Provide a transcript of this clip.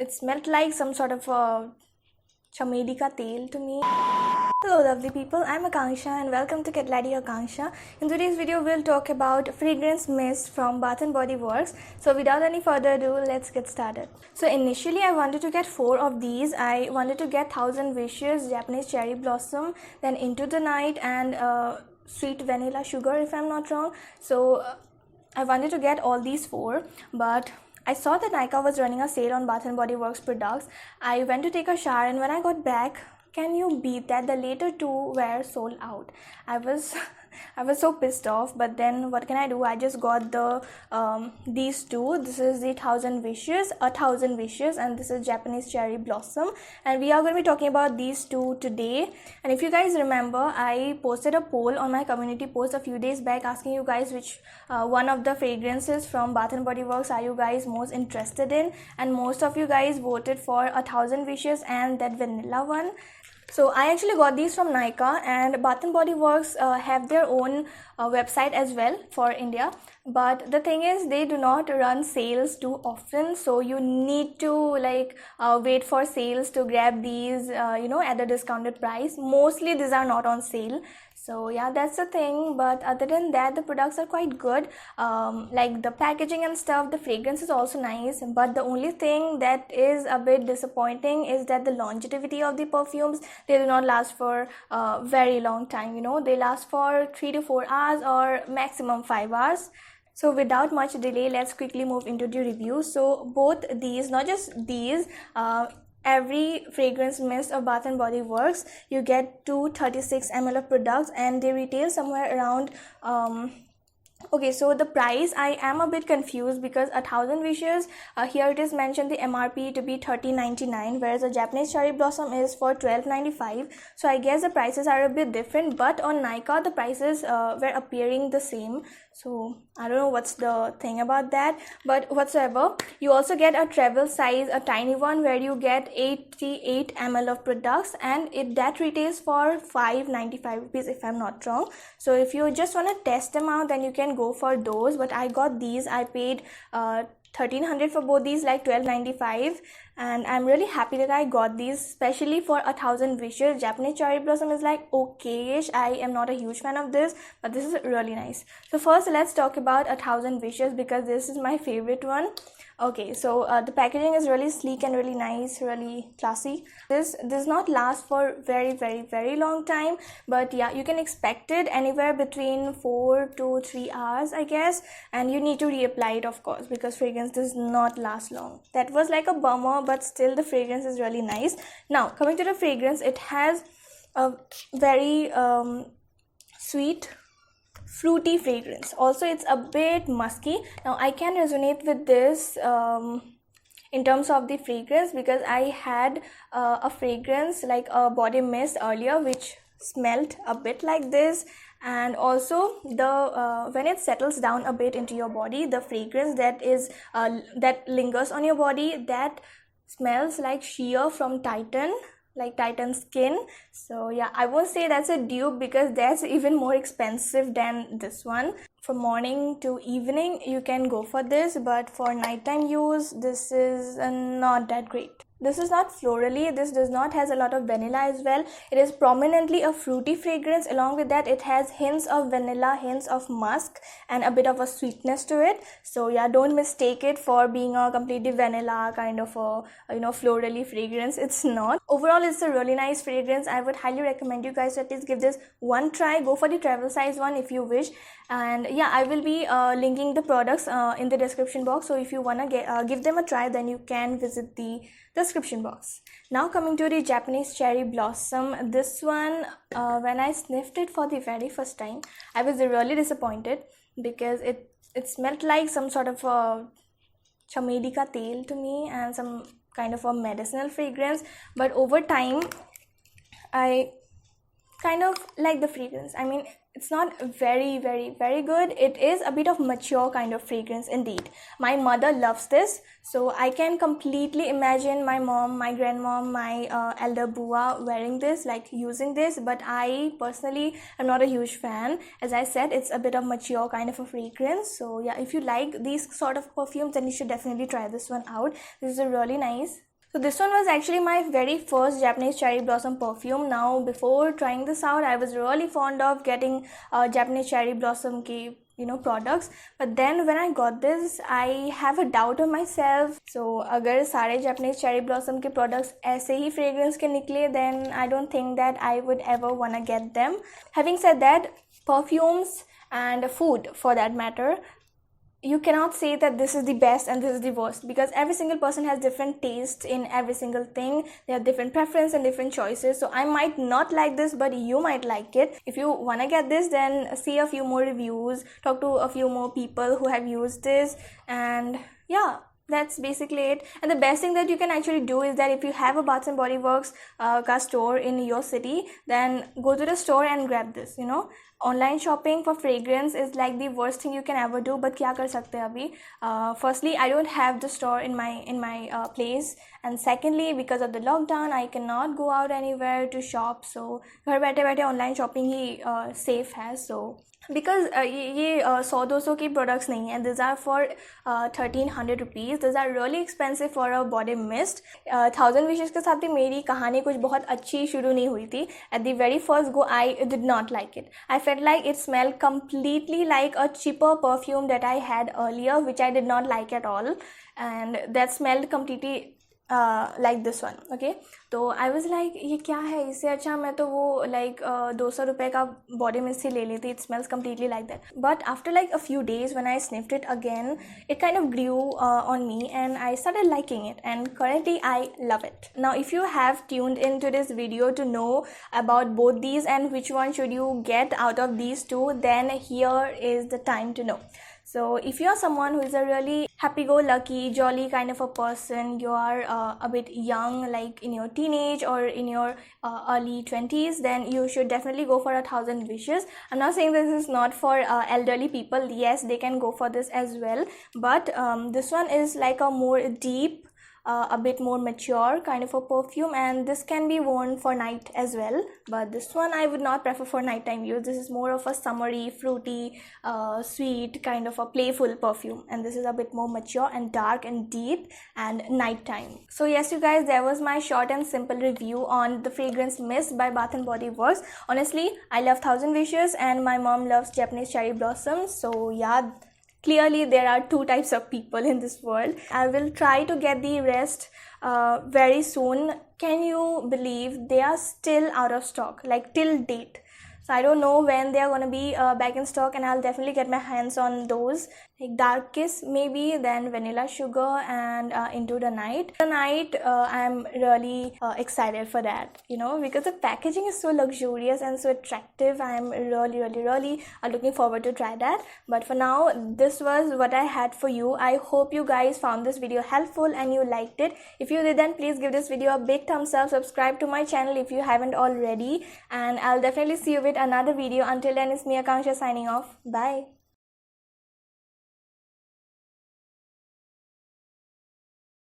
it smelled like some sort of a chameli ka tel to me. Hello lovely people, I'm Akanksha and welcome to Get Lady Akanksha. In today's video we'll talk about fragrance mist from Bath & Body Works. So without any further ado, let's get started. So initially I wanted to get 4 of these. I wanted to get 1000 Wishes, Japanese Cherry Blossom, then Into the Night and Sweet Vanilla Sugar if I'm not wrong. So I wanted to get all these 4, but I saw that Nykaa was running a sale on Bath & Body Works products. I went to take a shower and when I got back, can you beat that? The later 2 were sold out. I was so pissed off, but then what can I do? I just got the these 2. This is the 1000 Wishes, and this is Japanese Cherry Blossom, and we are going to be talking about these 2 today. And if you guys remember, I posted a poll on my community post a few days back asking you guys which one of the fragrances from Bath & Body Works are you guys most interested in, and most of you guys voted for 1000 Wishes and that vanilla one. So I actually got these from Nykaa, and Bath & Body Works have their own website as well for India. But the thing is, they do not run sales too often, so you need to wait for sales to grab these at a discounted price. Mostly these are not on sale. So yeah, that's the thing. But other than that, the products are quite good. Like the packaging and stuff, the fragrance is also nice. But the only thing that is a bit disappointing is that the longevity of the perfumes, they do not last for a very long time. They last for 3 to 4 hours or maximum 5 hours. So without much delay, let's quickly move into the review. So both these, not just these, every fragrance mist of Bath & Body Works, you get 236 ml of products, and they retail somewhere around okay, so the price, I am a bit confused because 1000 Wishes, here it is mentioned the MRP to be $13.99, whereas a Japanese Cherry Blossom is for $12.95. So I guess the prices are a bit different, but on Nykaa the prices were appearing the same. So I don't know what's the thing about that, but whatsoever, you also get a travel size, a tiny one, where you get 88 ml of products, and that retails for ₹5.95 if I'm not wrong. So if you just want to test them out, then you can go for those. But I got these, I paid $1300 for both these, like $12.95, and I'm really happy that I got these, especially for 1000 Wishes. Japanese Cherry Blossom is like okayish. I am not a huge fan of this, but this is really nice. So first let's talk about 1000 Wishes because this is my favorite one. Okay, so the packaging is really sleek and really nice, really classy. This does not last for very long time, but yeah, you can expect it anywhere between 4 to 3 hours, I guess, and you need to reapply it, of course, because fragrance does not last long. That was like a bummer, but still the fragrance is really nice. Now coming to the fragrance, it has a very sweet, fruity fragrance. Also, it's a bit musky. Now I can resonate with this in terms of the fragrance because I had a fragrance like a body mist earlier which smelled a bit like this, and also the when it settles down a bit into your body, the fragrance that lingers on your body, that smells like sheer from Titan, like Titan Skin. So yeah, I won't say that's a dupe because that's even more expensive than this one. For morning to evening you can go for this, but for nighttime use this is not that great. This is not florally, this does not has a lot of vanilla as well. It is prominently a fruity fragrance. Along with that, it has hints of vanilla, hints of musk, and a bit of a sweetness to it. So yeah, don't mistake it for being a completely vanilla kind of a florally fragrance. It's not. Overall, it's a really nice fragrance. I would highly recommend you guys to at least give this one try. Go for the travel size one if you wish, and yeah, I will be linking the products in the description box. So if you wanna give them a try, then you can visit the description box. Now coming to the Japanese Cherry Blossom, this one when I sniffed it for the very first time, I was really disappointed because it smelled like some sort of a chameli ka tel to me and some kind of a medicinal fragrance. But over time I kind of like the fragrance. I mean, it's not very good. It is a bit of mature kind of fragrance indeed. My mother loves this, so I can completely imagine my mom, my grandmom, my elder bua wearing this, like using this. But I personally am not a huge fan. As I said, it's a bit of mature kind of a fragrance. So yeah, if you like these sort of perfumes, then you should definitely try this one out. This is a really nice So this one was actually my very first Japanese cherry blossom perfume. Now before trying this out, I was really fond of getting Japanese cherry blossom ki products, but then when I got this, I have a doubt on myself. So अगर सारे Japanese cherry blossom के products ऐसे ही fragrance के निकले, then I don't think that I would ever wanna get them. Having said that, perfumes and food for that matter, you cannot say that this is the best and this is the worst, because every single person has different tastes in every single thing. They have different preference and different choices. So I might not like this, but you might like it. If you want to get this, then see a few more reviews, talk to a few more people who have used this, and yeah, that's basically it. And the best thing that you can actually do is that if you have a Bath and Body Works ka store in your city, then go to the store and grab this. Online shopping for fragrance is like the worst thing you can ever do, but kya kar sakte hain abhi? Firstly, I don't have the store in my place, and secondly, because of the lockdown, I cannot go out anywhere to shop. So घर बैठे बैठे online shopping ही safe है. So because ये 100-200 की products नहीं है, these are for 1300 rupees. These are really expensive for a body mist. 1000 wishes के साथ भी मेरी कहानी कुछ बहुत अच्छी शुरू नहीं हुई थी. At the very first go, I did not like it. I felt like it smelled completely like a cheaper perfume that I had earlier, which I did not like at all, and that smelled completely like this one. Okay, तो I was like ये क्या है, इससे अच्छा मैं तो वो like 200 रुपए का body mist ही ले लेती. It smells completely like that. But after like a few days, when I sniffed it again, it kind of grew on me, and I started liking it, and currently I love it. Now if you have tuned into this video to know about both these and which one should you get out of these two, then here is the time to know. So if you are someone who is a really happy-go-lucky, jolly kind of a person, you are a bit young, like in your teenage or in your early 20s, then you should definitely go for 1000 wishes. I'm not saying this is not for elderly people. Yes, they can go for this as well. But this one is like a more deep, a bit more mature kind of a perfume, and this can be worn for night as well, but this one I would not prefer for nighttime use. This is more of a summery, fruity, sweet kind of a playful perfume, and this is a bit more mature and dark and deep and nighttime. So yes, you guys, there was my short and simple review on the fragrance mist by Bath and Body Works. Honestly, I love 1000 wishes and my mom loves Japanese cherry blossoms, so yeah, clearly there are two types of people in this world. I will try to get the rest very soon. Can you believe they are still out of stock, like till date? So I don't know when they are going to be back in stock, and I'll definitely get my hands on those. Like Dark Kiss maybe, then Vanilla Sugar, and Into the Night. I'm really excited for that, because the packaging is so luxurious and so attractive. I'm really looking forward to try that. But for now, this was what I had for you. I hope you guys found this video helpful and you liked it. If you did, then please give this video a big thumbs up. Subscribe to my channel if you haven't already, and I'll definitely see you with another video. Until then, it's me, Akanksha, signing off. Bye.